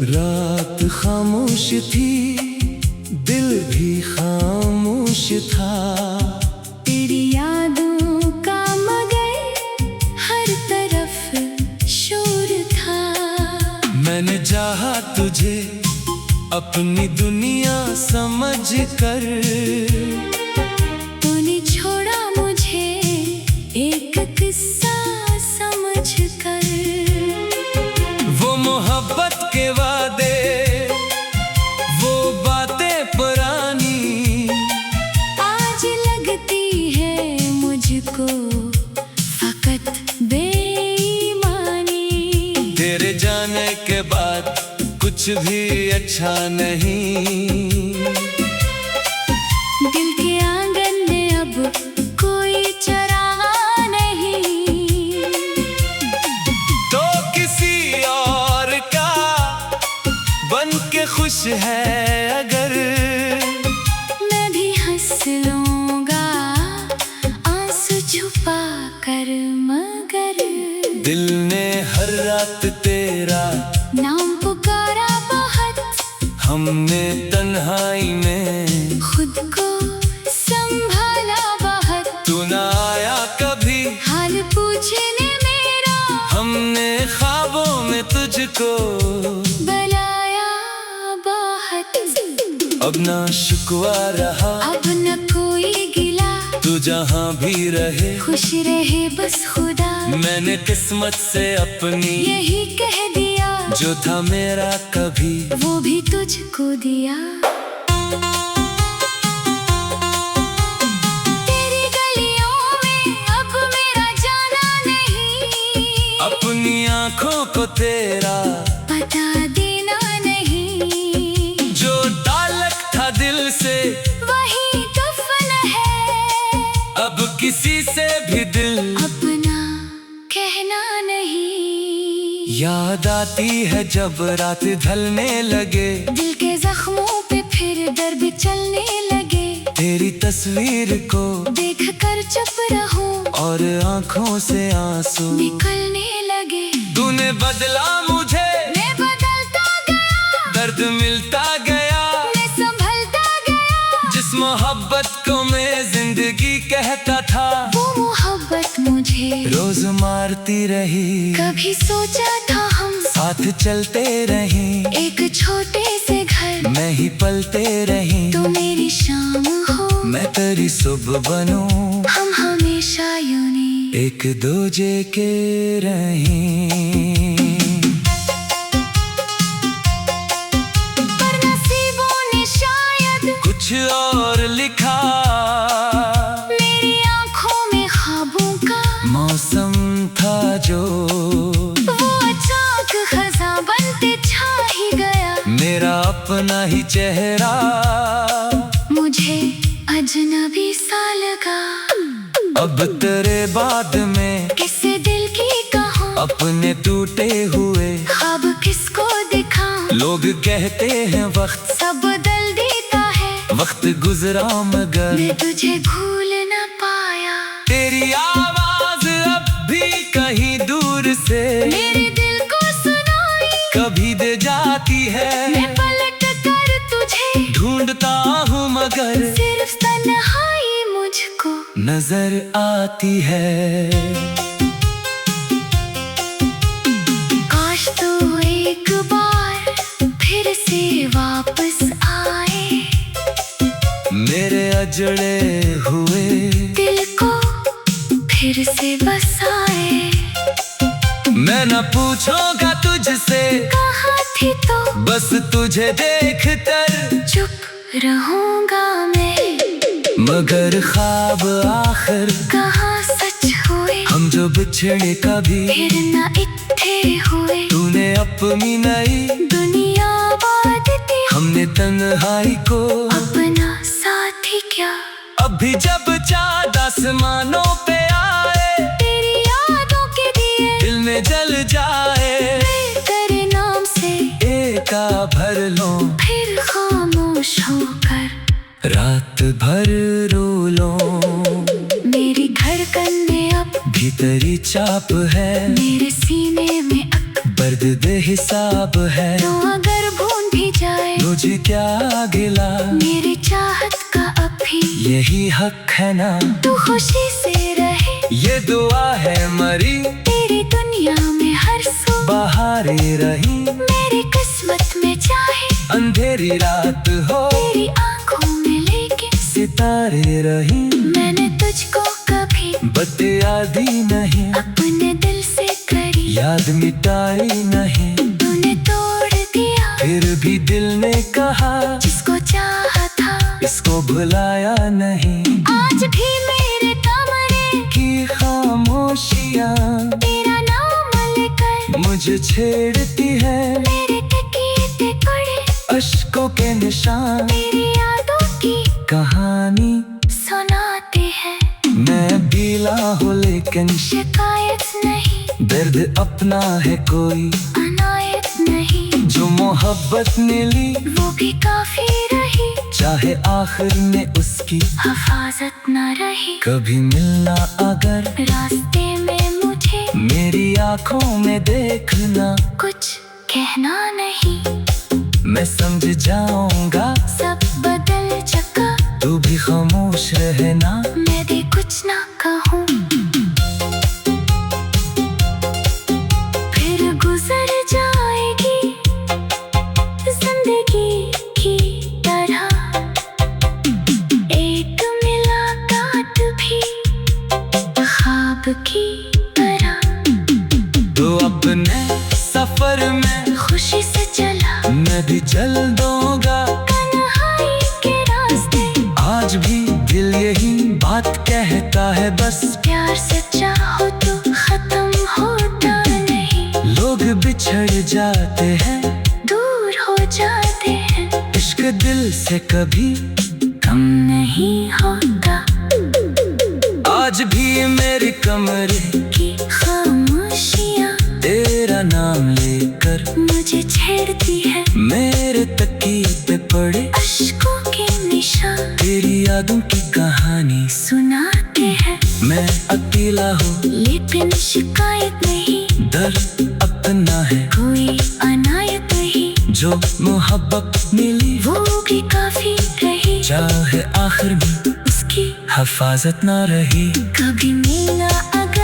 रात खामोश थी, दिल भी खामोश था। तेरी यादों का मगर हर तरफ शोर था। मैंने चाहा तुझे अपनी दुनिया समझ कर, तूने छोड़ा मुझे एक किस्सा समझ कर। वो मोहब्बत के वादे, वो बातें पुरानी आज लगती है मुझको फकत बेईमानी। तेरे जाने के बाद कुछ भी अच्छा नहीं। दिल के आंगन में अब कोई चरागा नहीं। तो किसी और का बन के खुश है अगर, मैं भी हंस लूंगा आंसू छुपा कर मगर। दिल ने हर रात तेरा नाम पुकारा बहुत, हमने तन्हाई में खुद को संभाला बहुत। तू ना आया कभी हाल पूछने मेरा, हमने ख्वाबों में तुझको बुलाया बहुत। अब ना शिकवा रहा, अब न कोई गिला, तू जहाँ भी रहे खुश रहे बस खुदा। मैंने किस्मत से अपनी यही कह दिया, जो था मेरा कभी वो भी तुझको दिया। तेरी गलियों में अब मेरा जाना नहीं, अपनी आँखों को तेरा पता देना नहीं। जो ताल्लुक था दिल से वही दफन है, अब किसी से भी दिल अपना कहना नहीं। याद आती है जब रात ढलने लगे, दिल के जख्मों पे फिर दर्द चलने लगे। तेरी तस्वीर को देख कर चुप रहूं और आँखों से आंसू निकलने लगे। तूने बदला मुझे, मैं बदलता गया, दर्द मिलता गया। मैं संभलता गया, जिस मोहब्बत को मैं जिंदगी कहता था, वो मोहब्बत मुझे रोज मारती रही। कभी सोचा था हम साथ चलते रहें, एक छोटे से घर मैं ही पलते रही। तो मेरी शाम हो, मैं तेरी सुबह बनूं, हम हमेशा यूं एक दूजे के रहें। पर नसीबों ने शायद कुछ और लिखा, मेरी आंखों में ख्वाबों का मौसम था जो वो अचानक खज़ां बनते छा ही गया। मेरा अपना ही चेहरा मुझे अजनबी सा लगा। अब तेरे बाद में किसे दिल की कहूँ, अपने टूटे हुए ख्वाब किसको दिखाऊं। लोग कहते हैं वक्त सब बदल देता है, वक्त गुजरा मगर मैं तुझे भूल न पाया। तेरी आवाज अब भी कहीं दूर से मेरे दिल को सुनाई कभी दे जाती है। मैं पलट कर तुझे ढूंढता हूँ मगर सिर्फ तन्हाई मुझको नजर आती है। काश तू एक बार फिर से वापस आए, मेरे अजड़े हुए दिल को फिर से बसाए। मैं न पूछूंगा तुझसे कहाँ थी तो बस तुझे देख कर चुप रहूंगा मैं, मगर ख्वाब आखिर कहाँ सच हुए। हम जो बिछड़े कभी फिर न इकट्ठे हुए, तूने अपनी नई दुनिया बांध दी। हमने तन्हाई को अपना साथी क्या, अभी जब चाँद आसमानों पे आए, तेरी यादों के दिए दिल में जल जाए। मैं तेरे नाम से एका भर लो, फिर खामोश होकर रात भर रो लो। मेरी धड़कन में अब भीतरी चाप है, मेरे सीने में दर्द बेहिसाब है, तो अगर भूल भी जाए मुझे क्या गिला, मेरी चाहत का अब भी यही हक है ना। तू खुशी से रहे, ये दुआ है मरी, तेरी दुनिया में हर सुबह बहारें रही। मेरी किस्मत में चाहे अंधेरी रात हो, तेरी आंखों में लेकिन सितारे रही। मैंने तुझको कभी बतिया दी नहीं, अपने दिल से करी याद मिटाई नहीं। तूने तोड़ दिया, फिर भी दिल ने कहा जिसको चाहा था इसको भुलाया नहीं। आज भी मेरे कमरे की खामोशियाँ तेरा नाम लेकर मुझे छेड़ती है, मेरे तकिए पे पड़े अश्कों के निशान तेरी यादों की कहानी सुनाते हैं। मैं पीला हूँ लेकिन शिकायत नहीं, दर्द अपना है कोई, अनायत नहीं। जो मोहब्बत मिली वो भी काफी रही, चाहे आखिर में उसकी हिफाजत न रही। कभी मिलना अगर रास्ते में मुझे मेरी आंखों में देखना, कुछ कहना नहीं, मैं समझ जाऊंगा सब बदल चुका। तू भी खामोश रहना, मैं भी कुछ ना कहूँ। फिर गुजर जाएगी जिंदगी की तरह, एक मुलाकात भी ख्वाब की तरह। तो अपने सफर में खुशी से चला, मैं भी चल दूंगा तन्हाई के रास्ते। आज भी दिल यही बात कहता है, बस प्यार सच्चा हो तो खत्म होता नहीं। लोग बिछड़ जाते हैं, दूर हो जाते हैं, इश्क दिल से कभी कम नहीं होता। आज भी मेरे कमरे की खामोशियाँ तेरा नाम लेकर मुझे छेड़ती है, मेरे तकिए पे पड़े अश्कों के निशान तेरी यादों की कहानी सुनाते हैं। मैं अकेला हूँ लेकिन शिकायत नहीं, दर्द अपना है कोई अनायत नहीं। जो मोहब्बत मिली वो भी काफी रही, चाहे आखिर में उसकी हिफाजत ना रही। कभी मिलना अगर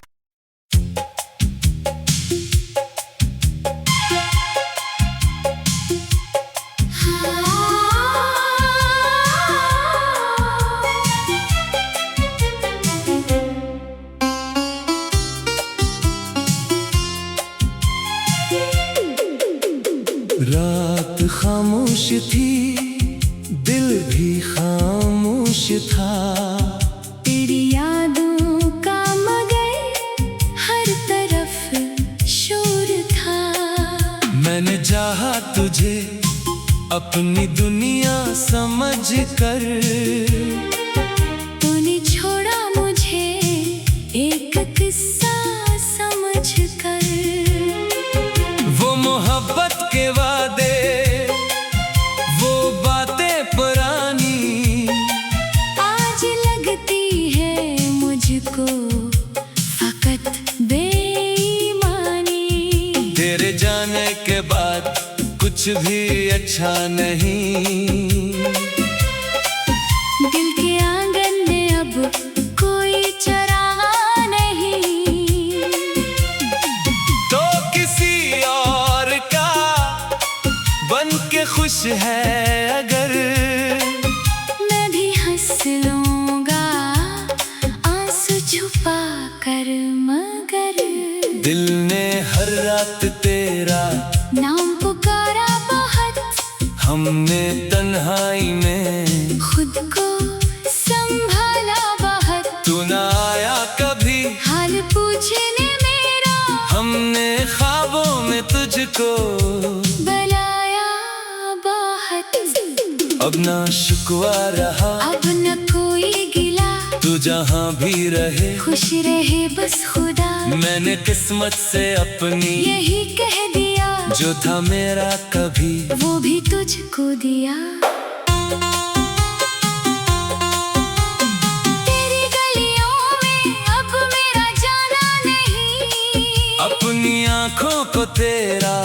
रात खामोश थी, दिल भी खामोश था। तेरी यादों का मगर हर तरफ शोर था। मैंने चाहा तुझे अपनी दुनिया समझ कर, तूने छोड़ा मुझे एक किस्सा समझ कर। वो मोहब्बत के वादे, वो बातें पुरानी आज लगती है मुझको फकत बेईमानी। तेरे जाने के बाद कुछ भी अच्छा नहीं। दिल के आंगन में अब कोई चरागा नहीं। तो किसी और का बन के खुश है अगर, मैं भी हंस लूंगा आंसू छुपा कर, मगर दिल ने हर रात तेरा नाम पुकारा बहुत। हमने तन्हाई में खुद को संभाला बहुत। तू ना आया कभी हाल पूछने मेरा, हमने ख्वाबों में तुझको बुलाया बहुत। अब ना शुक्वा रहा, अब न कोई गिला, तू जहाँ भी रहे खुश रहे बस खुदा। मैंने किस्मत से अपनी यही कह दिया, जो था मेरा कभी वो भी तुझको दिया। तेरी गलियों में अब मेरा जाना नहीं, अपनी आँखों को तेरा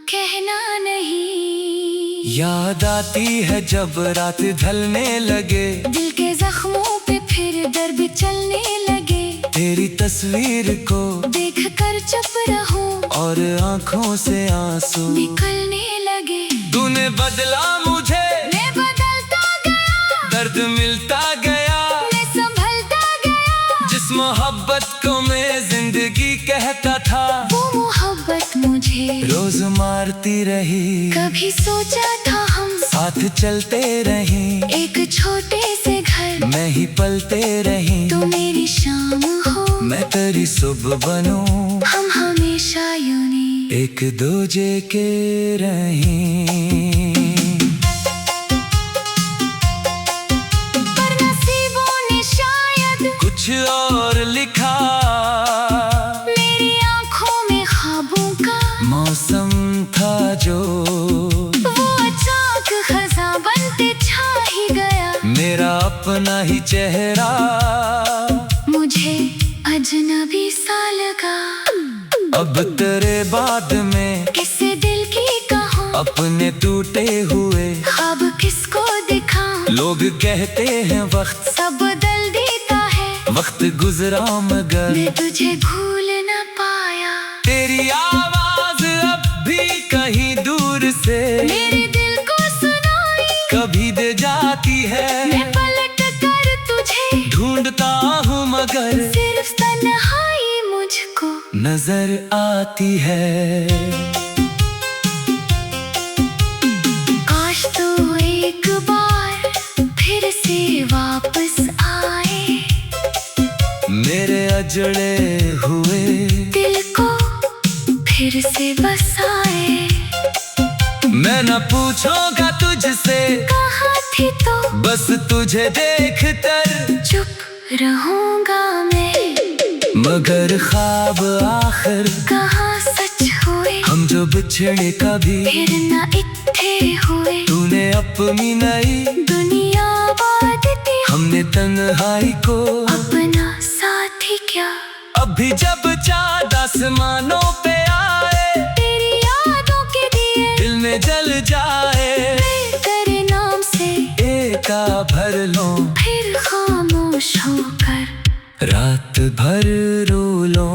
कहना नहीं। याद आती है जब रात ढलने लगे, दिल के जख्मों पे फिर दर्द चलने लगे। तेरी तस्वीर को देख कर चुप रहूं और आंखों से आंसू निकलने लगे। तूने बदला मुझे, मैं बदलता गया, दर्द मिलता गया, मैं संभलता गया। जिस मोहब्बत को मैं जिंदगी कहता था, वो मोहब्बत मुझे रोज मारती रही। कभी सोचा था हम साथ चलते रहीं, एक छोटे से घर मैं ही पलते रहीं। तू मेरी शाम हो, मैं तेरी सुबह बनूं, हम हमेशा यूं ही एक दूजे के रहीं। पर नसीबों ने शायद कुछ और लिखा, मेरी आंखों में ख्वाबों का मौसम था जो वो अचानक खज़ां बनते छा ही गया। मेरा अपना ही चेहरा मुझे अजनबी सा लगा। अब तेरे बाद में किसे दिल की कहूँ, अपने टूटे हुए ख्वाब किसको दिखाऊं। लोग कहते हैं वक्त सब बदल देता है, वक्त गुजरा मगर मैं तुझे भूल न पाया। तेरी आवाज अब भी कहीं दूर से मेरे दिल को सुनाई कभी दे जाती है। मैं पलट कर तुझे ढूंढता हूँ मगर सिर्फ तन्हाई मुझको नजर आती है। काश तू एक बार फिर से वापस आए, मेरे अजड़े हुए दिल को फिर से बसाए। मैं न पूछूंगा तुझसे कहाँ थी तो बस तुझे देख कर चुप रहूंगा मैं, मगर ख्वाब आखिर कहाँ सच हुए। हम जो बिछड़े कभी फिर न इकट्ठे हुए, तूने अपनी नई दुनिया बांध दी। हमने तन्हाई को अपना साथी क्या, अभी जब चाँद आसमानों पे आए, तेरी यादों के दिए दिल में जल जाए। मैं तेरे नाम से एका भर लो, फिर खामोश होकर रात भर रो लो।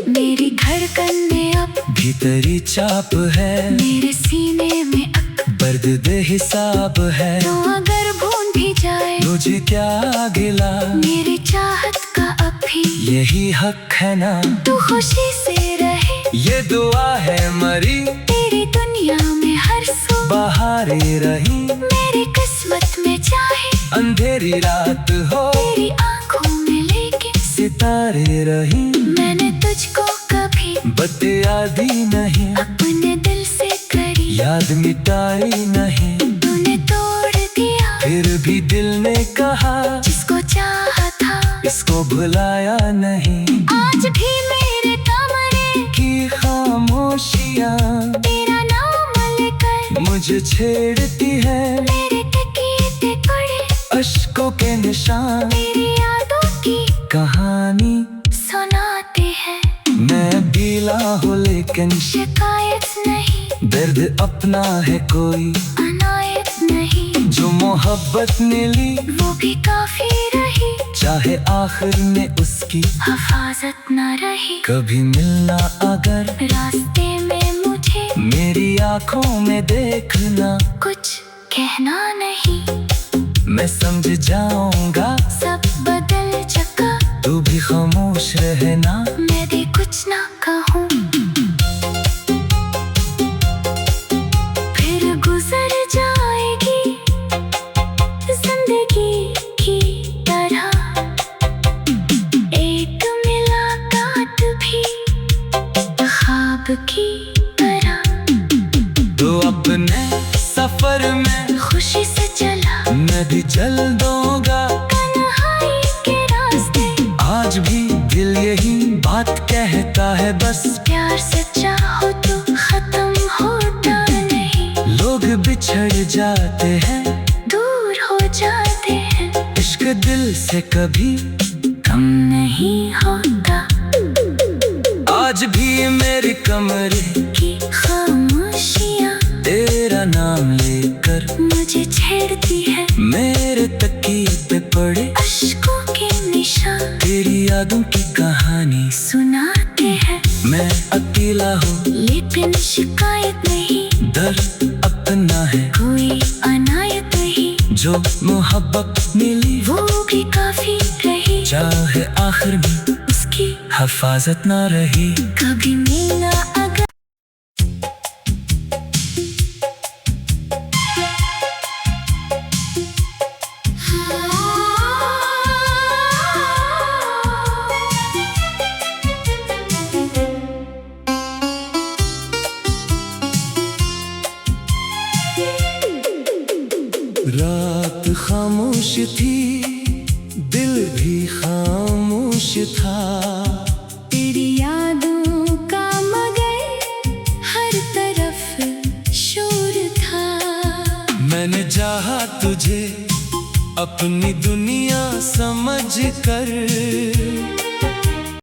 मेरी धड़कन में अब भीतरी चाप है, मेरे सीने में दर्द बेहिसाब है। तो अगर भूल भी जाए मुझे क्या गिला, मेरी चाहत का अब भी यही हक है ना। तू खुशी से रहे, ये दुआ है मरी, तेरी दुनिया में हर सू बहारें रही। मेरी किस्मत में चाहे अंधेरी रात हो, तेरी आंखों में लेकिन सितारे रही। मैंने तुझको कभी बतियादी नहीं, अपने दिल से करी याद मिटाई नहीं। तूने तोड़ दिया फिर भी दिल ने कहा, जिसको चाहा था इसको भुलाया नहीं। आज भी मेरे कमरे की खामोशियाँ तेरा नाम लेकर मुझे छेड़ती है। मेरे तकिए पे पड़े अश्कों के निशान तेरी यादों की कहानी सुनाते हैं। मैं गीला हूँ लेकिन शिकायत नहीं, दर्द अपना है कोई अनायत नहीं। जो मोहब्बत मिली वो भी काफी रही, चाहे आखिर में उसकी हिफाजत न रही। कभी मिलना अगर रास्ते में मुझे मेरी आंखों में देखना, कुछ कहना नहीं। मैं समझ जाऊंगा सब बदल चुका, तू भी खामोश रहना। मैं भी कुछ ना कहूँ। फिर गुजर जाएगी जिंदगी की तरह, एक मुलाकात भी ख्वाब की तरह। तो अपने सफर में खुशी से चला, मैं भी चल दूंगा तन्हाई के रास्ते। आज भी दिल यही बात कहता है, बस प्यार से चाहो तो खत्म होता नहीं। लोग बिछड़ जाते हैं, दूर हो जाते हैं, इश्क दिल से कभी कम नहीं होता। आज भी मेरे कमरे की खाम छेड़ती है। मेरे तकिए पे पड़े अश्कों के निशान तेरी यादों की कहानी सुनाते हैं। मैं अकेला हूँ लेकिन शिकायत नहीं, दर्द अपना है कोई अनायत नहीं। जो मोहब्बत मिली वो भी काफी रही, चाहे आखिर में उसकी हिफाजत ना रही। कभी मिलना अगर रात खामोश थी, दिल भी खामोश था। तेरी यादों का मगर हर तरफ शोर था। मैंने चाहा तुझे अपनी दुनिया समझ कर,